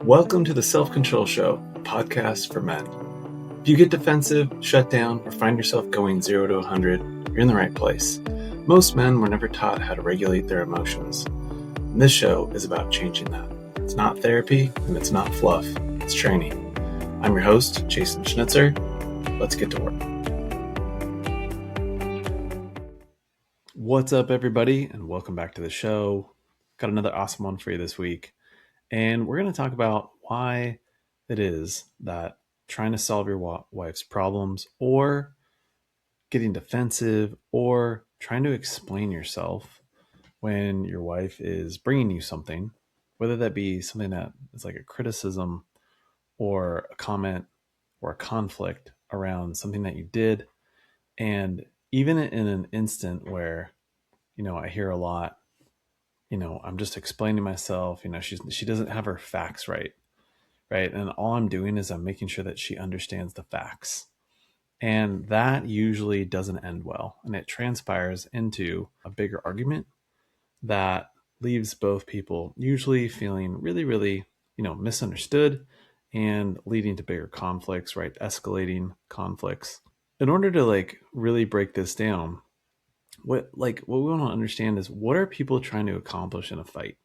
Welcome to the Self-Control Show, a podcast for men. If you get defensive, shut down, or find yourself going 0 to 100, you're in the right place. Most men were never taught how to regulate their emotions. And this show is about changing that. It's not therapy, and it's not fluff. It's training. I'm your host, Jason Schnitzer. Let's get to work. What's up, everybody, and welcome back to the show. Got another awesome one for you this week. And we're going to talk about why it is that trying to solve your wife's problems or getting defensive or trying to explain yourself when your wife is bringing you something, whether that be something that is like a criticism or a comment or a conflict around something that you did. And even in an instant where, I hear a lot, I'm just explaining myself, she doesn't have her facts right. And all I'm doing is I'm making sure that she understands the facts. And that usually doesn't end well. And it transpires into a bigger argument that leaves both people usually feeling really, really, misunderstood and leading to bigger conflicts, right? Escalating conflicts. In order to really break this down, what we want to understand is, what are people trying to accomplish in a fight?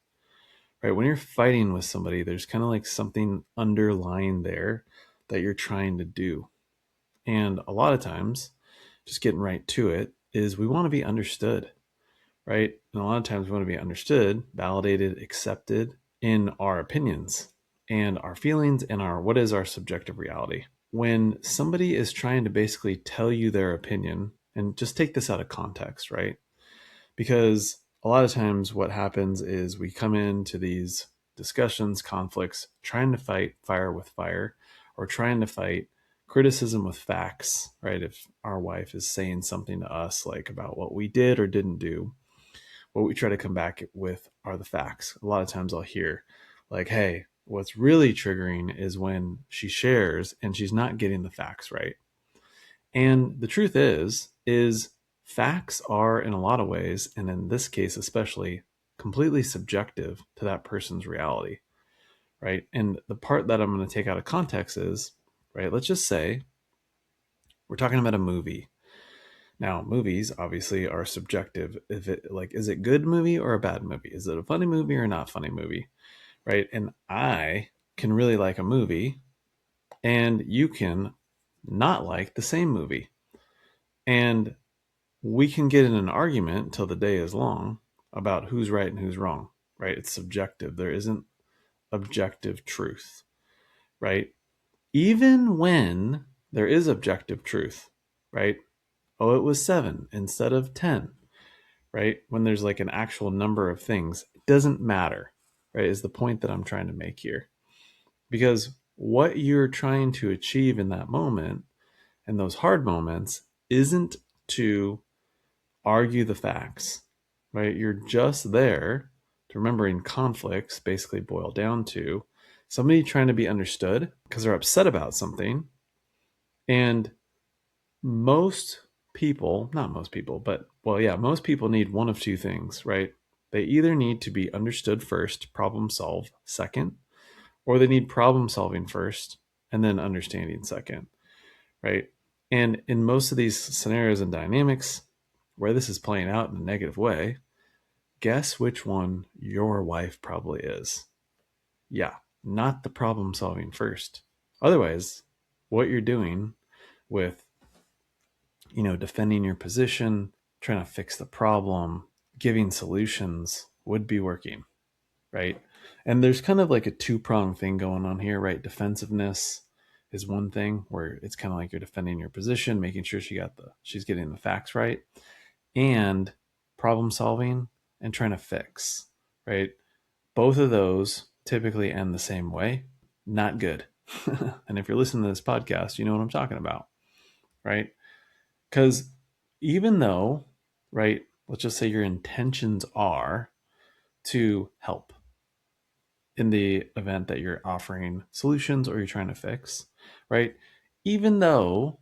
Right? When you're fighting with somebody, there's kind of like something underlying there that you're trying to do. And a lot of times, just getting right to it, is we want to be understood, right? And a lot of times we want to be understood, validated, accepted in our opinions and our feelings and what is our subjective reality. When somebody is trying to basically tell you their opinion, and just take this out of context, right? Because a lot of times what happens is we come into these discussions, conflicts, trying to fight fire with fire, or trying to fight criticism with facts, right? If our wife is saying something to us like about what we did or didn't do, what we try to come back with are the facts. A lot of times I'll hear like, hey, what's really triggering is when she shares and she's not getting the facts right. And the truth is facts are, in a lot of ways, and in this case especially, completely subjective to that person's reality, right? And the part that I'm going to take out of context is, right, let's just say we're talking about a movie. Now, movies obviously are subjective. Is it good movie or a bad movie? Is it a funny movie or not funny movie, right? And I can really like a movie, and you can not like the same movie. And we can get in an argument till the day is long about who's right and who's wrong, right? It's subjective. There isn't objective truth, right? Even when there is objective truth, right? Oh, it was 7 instead of 10, right? When there's like an actual number of things, it doesn't matter, right? Is the point that I'm trying to make here. Because what you're trying to achieve in that moment and those hard moments isn't to argue the facts, right? You're just there to remembering conflicts basically boil down to somebody trying to be understood because they're upset about something. And most people need one of two things, right? They either need to be understood first, problem solve second, or they need problem solving first and then understanding second, right? And in most of these scenarios and dynamics where this is playing out in a negative way, guess which one your wife probably is. Yeah, not the problem solving first. Otherwise, what you're doing with, defending your position, trying to fix the problem, giving solutions would be working, right? And there's kind of like a two-pronged thing going on here, right? Defensiveness is one thing where it's kind of like you're defending your position, making sure she's getting the facts right, and problem solving and trying to fix, right? Both of those typically end the same way. Not good. And if you're listening to this podcast, you know what I'm talking about, right? Because even though, right, let's just say your intentions are to help in the event that you're offering solutions or you're trying to fix, right? Even though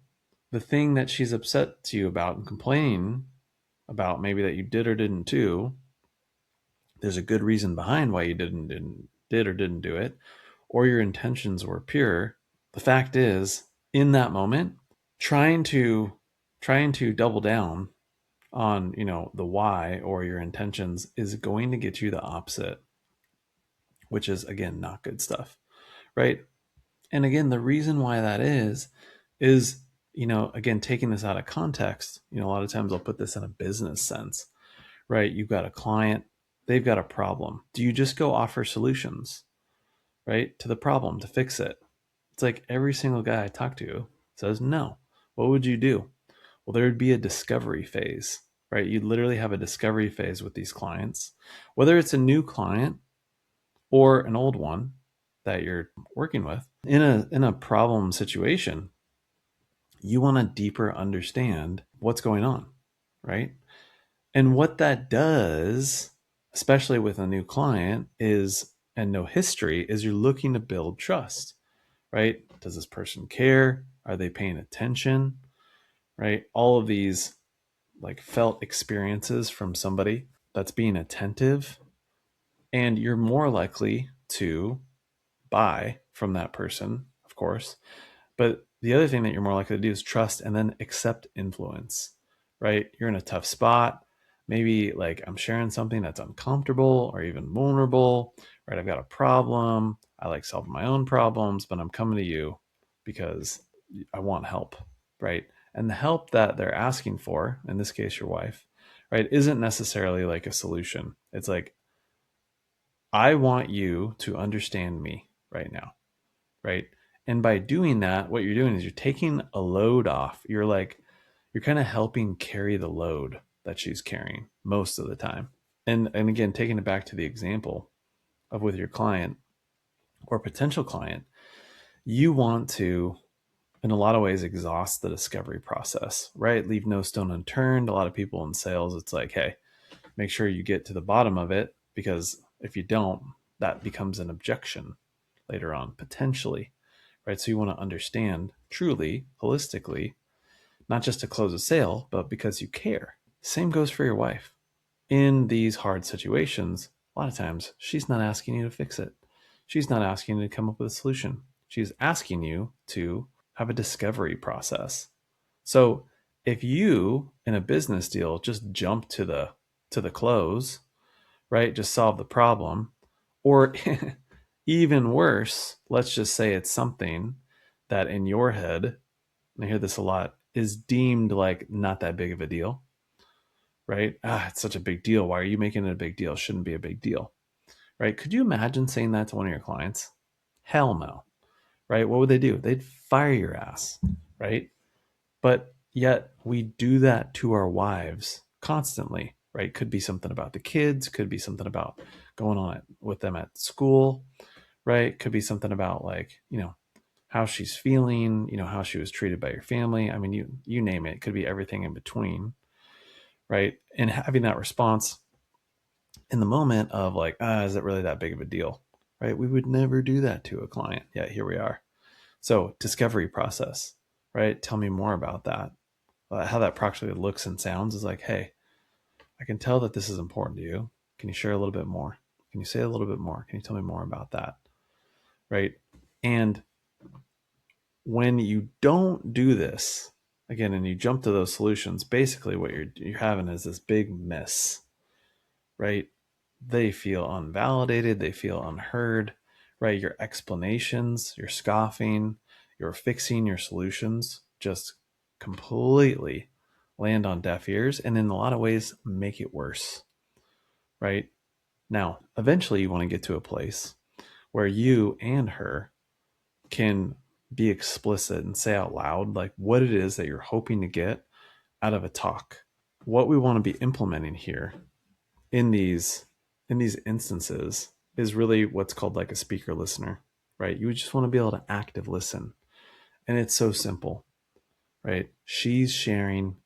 the thing that she's upset to you about and complaining about maybe that you did or didn't do, there's a good reason behind why you did or didn't do it, or your intentions were pure, the fact is, in that moment, trying to double down on, the why or your intentions is going to get you the opposite, which is, again, not good stuff, right? And again, the reason why that is, again, taking this out of context, a lot of times I'll put this in a business sense, right? You've got a client, they've got a problem. Do you just go offer solutions, right, to the problem to fix it? It's like every single guy I talk to says no. What would you do? Well, there would be a discovery phase, right? You'd literally have a discovery phase with these clients, whether it's a new client or an old one that you're working with. In a problem situation, you want to deeper understand what's going on, right? And what that does, especially with a new client, is, and no history, is you're looking to build trust, right? Does this person care? Are they paying attention? Right? All of these like felt experiences from somebody that's being attentive, and you're more likely to buy from that person, of course. But the other thing that you're more likely to do is trust and then accept influence, right? You're in a tough spot. Maybe like I'm sharing something that's uncomfortable or even vulnerable, right? I've got a problem. I like solving my own problems, but I'm coming to you because I want help, right? And the help that they're asking for, in this case, your wife, right, isn't necessarily like a solution. It's like, I want you to understand me right now, right? And by doing that, what you're doing is you're taking a load off. You're kind of helping carry the load that she's carrying most of the time. And again, taking it back to the example of with your client or potential client, you want to, in a lot of ways, exhaust the discovery process, right? Leave no stone unturned. A lot of people in sales, it's like, hey, make sure you get to the bottom of it, because if you don't, that becomes an objection later on, potentially, right? So you want to understand truly, holistically, not just to close a sale, but because you care. Same goes for your wife. In these hard situations, a lot of times she's not asking you to fix it. She's not asking you to come up with a solution. She's asking you to have a discovery process. So if you in a business deal just jump to the close, right? Just solve the problem, or even worse, let's just say it's something that in your head, and I hear this a lot, is deemed like not that big of a deal, right? It's such a big deal. Why are you making it a big deal? It shouldn't be a big deal, right? Could you imagine saying that to one of your clients? Hell no, right? What would they do? They'd fire your ass, right? But yet we do that to our wives constantly, right? Could be something about the kids, could be something about going on with them at school, right? Could be something about like, how she's feeling, how she was treated by your family. I mean, you name it. It could be everything in between, right? And having that response in the moment of like, is it really that big of a deal? Right? We would never do that to a client. Yeah, here we are. So discovery process, right? Tell me more about that. How that practically looks and sounds is like, hey, I can tell that this is important to you. Can you share a little bit more? Can you say a little bit more? Can you tell me more about that? Right? And when you don't do this, again, and you jump to those solutions, basically what you're having is this big miss, right? They feel unvalidated, they feel unheard, right? Your explanations, your scoffing, your fixing your solutions just completely land on deaf ears, and in a lot of ways make it worse, right? Now, eventually you want to get to a place where you and her can be explicit and say out loud like what it is that you're hoping to get out of a talk. What we want to be implementing here in these instances is really what's called like a speaker listener, right? You just want to be able to active listen. And it's so simple, right? She's sharing.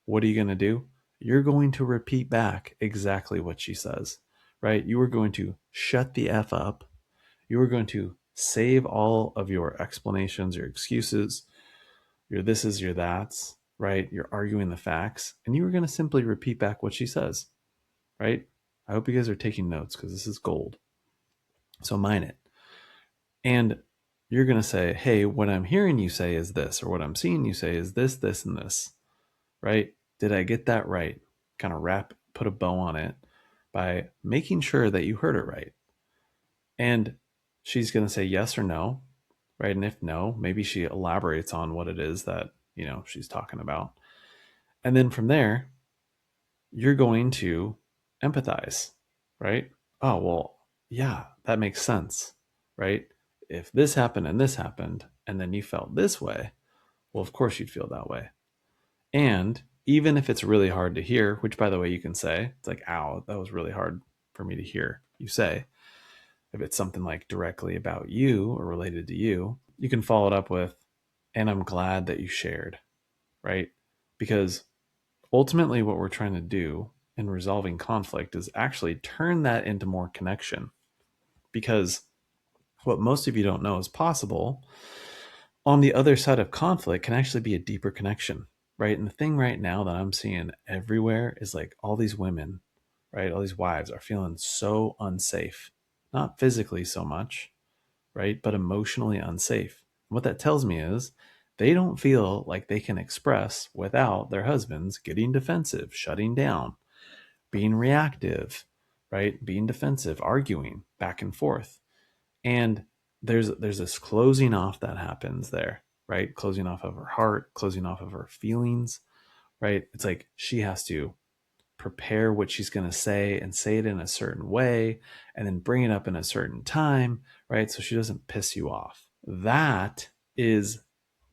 What are you going to do? You're going to repeat back exactly what she says, right? You are going to shut the F up. You are going to save all of your explanations, your excuses, your thises, your that's, right? You're arguing the facts, and you are going to simply repeat back what she says, right? I hope you guys are taking notes because this is gold. So mine it. And you're going to say, hey, what I'm hearing you say is this, or what I'm seeing you say is this, this, and this, right? Did I get that right? Kind of put a bow on it by making sure that you heard it right. And she's going to say yes or no, right? And if no, maybe she elaborates on what it is that, she's talking about. And then from there, you're going to empathize, right? Oh, well, yeah, that makes sense, right? If this happened and then you felt this way, well, of course you'd feel that way. And even if it's really hard to hear, which by the way, you can say, it's like, ow, that was really hard for me to hear you say. If it's something like directly about you or related to you, you can follow it up with, and I'm glad that you shared, right? Because ultimately, what we're trying to do in resolving conflict is actually turn that into more connection. Because what most of you don't know is possible on the other side of conflict can actually be a deeper connection, right? And the thing right now that I'm seeing everywhere is like all these women, right? All these wives are feeling so unsafe, not physically so much, right? But emotionally unsafe. And what that tells me is they don't feel like they can express without their husbands getting defensive, shutting down, being reactive, right? Being defensive, arguing back and forth. And there's this closing off that happens there, right? Closing off of her heart, closing off of her feelings, right? It's like she has to prepare what she's going to say and say it in a certain way and then bring it up in a certain time, right? So she doesn't piss you off. That is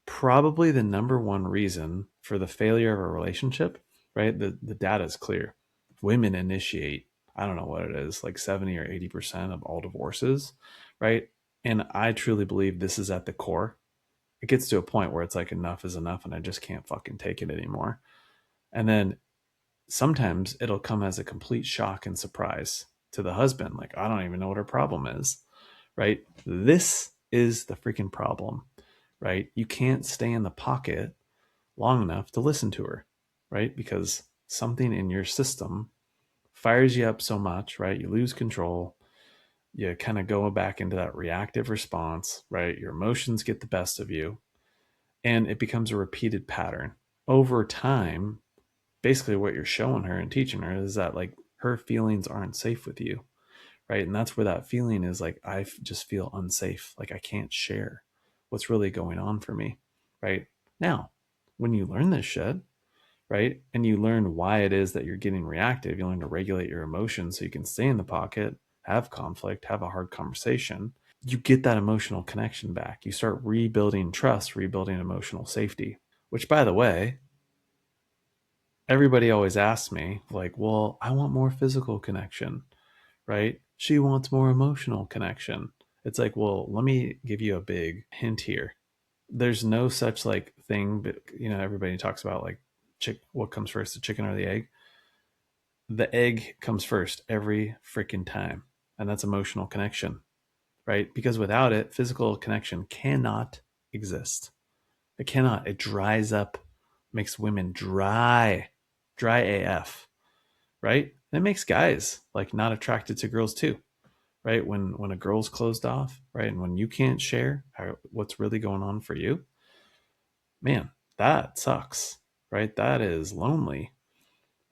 probably the number one reason for the failure of a relationship, right? The data is clear. Women initiate, I don't know what it is, like 70 or 80% of all divorces, right? And I truly believe this is at the core. It gets to a point where it's like enough is enough and I just can't fucking take it anymore. And then sometimes it'll come as a complete shock and surprise to the husband. Like, I don't even know what her problem is, right? This is the freaking problem, right? You can't stay in the pocket long enough to listen to her, right? Because something in your system fires you up so much, right? You lose control. You kind of go back into that reactive response, right? Your emotions get the best of you, and it becomes a repeated pattern. Over time, basically what you're showing her and teaching her is that like her feelings aren't safe with you, right? And that's where that feeling is like, just feel unsafe. Like I can't share what's really going on for me, right? Now, when you learn this shit, right, and you learn why it is that you're getting reactive, you learn to regulate your emotions so you can stay in the pocket, have conflict, have a hard conversation. You get that emotional connection back. You start rebuilding trust, rebuilding emotional safety, which by the way, everybody always asks me, like, well, I want more physical connection, right? She wants more emotional connection. It's like, well, let me give you a big hint here. There's no such like thing, but everybody talks about like what comes first, the chicken or the egg. The egg comes first every freaking time, and that's emotional connection, right? Because without it, physical connection cannot exist. It cannot. It dries up, makes women dry AF, right? And it makes guys like not attracted to girls too, right? When a girl's closed off, right, and when you can't share what's really going on for you, man, that sucks, right? That is lonely,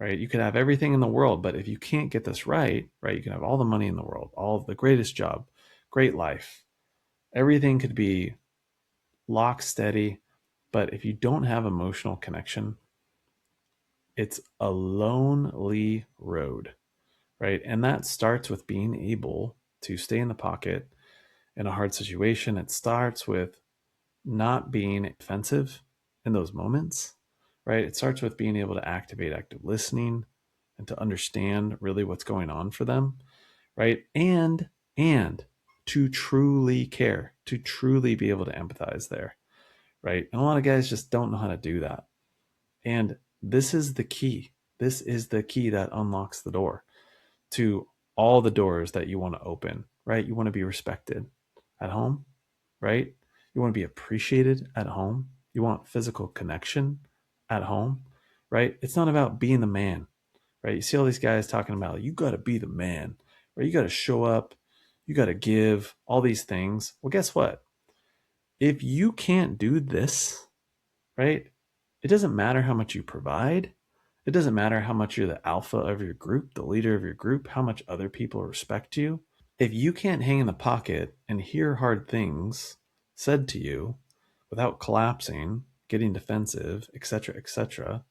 right? You could have everything in the world, but if you can't get this right, right, you can have all the money in the world, all the greatest job, great life, everything could be lock steady, but if you don't have emotional connection, it's a lonely road, right? And that starts with being able to stay in the pocket in a hard situation. It starts with not being defensive in those moments, right? It starts with being able to activate active listening and to understand really what's going on for them, right? And to truly care, to truly be able to empathize there, right? And a lot of guys just don't know how to do that. And this is the key. This is the key that unlocks the door to all the doors that you want to open, right? You want to be respected at home, right? You want to be appreciated at home. You want physical connection at home, right? It's not about being the man, right? You see all these guys talking about, you got to be the man, right? You got to show up, you got to give, all these things. Well, guess what? If you can't do this, right, it doesn't matter how much you provide. It doesn't matter how much you're the alpha of your group, the leader of your group, how much other people respect you. If you can't hang in the pocket and hear hard things said to you without collapsing, getting defensive, etc.,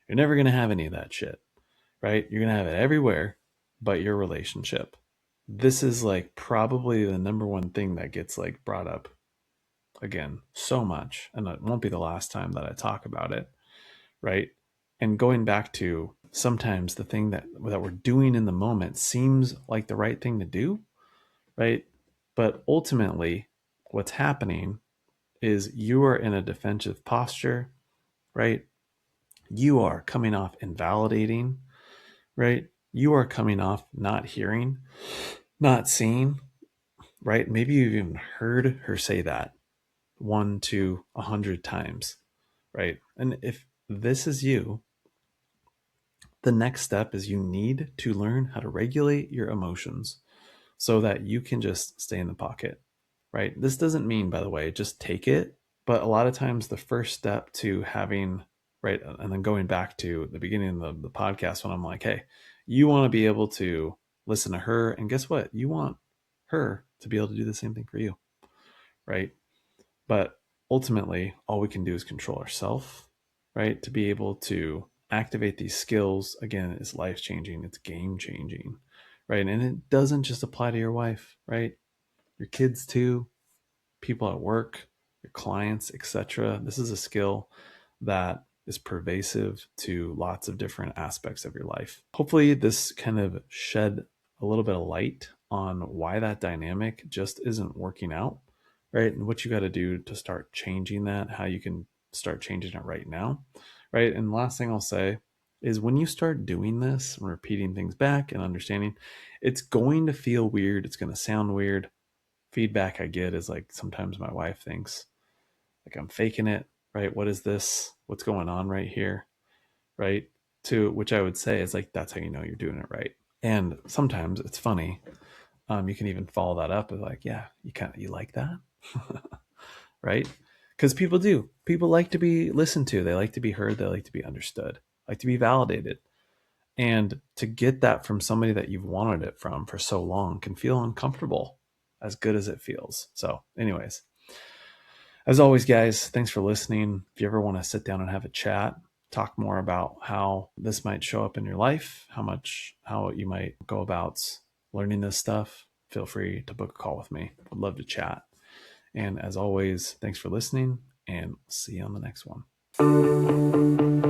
you're never going to have any of that shit, right? You're going to have it everywhere but your relationship. This is like probably the number one thing that gets like brought up again so much, and it won't be the last time that I talk about it, right? And going back to sometimes the thing that we're doing in the moment seems like the right thing to do, right? But ultimately, what's happening is you are in a defensive posture, right? You are coming off invalidating, right? You are coming off not hearing, not seeing, right? Maybe you've even heard her say that 1 to 100 times, right? And if this is you, the next step is you need to learn how to regulate your emotions so that you can just stay in the pocket, right? This doesn't mean, by the way, just take it. But a lot of times, the first step to having, right, and then going back to the beginning of the podcast when I'm like, hey, you want to be able to listen to her. And guess what? You want her to be able to do the same thing for you, right? But ultimately, all we can do is control ourselves, right? To be able to activate these skills, again, is life changing, it's game changing, right? And it doesn't just apply to your wife, right? Your kids too, people at work, your clients, etc. This is a skill that is pervasive to lots of different aspects of your life. Hopefully, this kind of shed a little bit of light on why that dynamic just isn't working out, right? And what you got to do to start changing that, how you can start changing it right now, right? And last thing I'll say is when you start doing this and repeating things back and understanding, it's going to feel weird. It's going to sound weird. Feedback I get is like sometimes my wife thinks like I'm faking it, right? What is this? What's going on right here, right? To which I would say is like, that's how you know you're doing it right. And sometimes it's funny. You can even follow that up with like, yeah, you like that, right? Because people do. People like to be listened to. They like to be heard. They like to be understood. Like to be validated. And to get that from somebody that you've wanted it from for so long can feel uncomfortable, as good as it feels. So, anyways, as always, guys, thanks for listening. If you ever want to sit down and have a chat, talk more about how this might show up in your life, how you might go about learning this stuff, feel free to book a call with me. I'd love to chat. And as always, thanks for listening, and see you on the next one.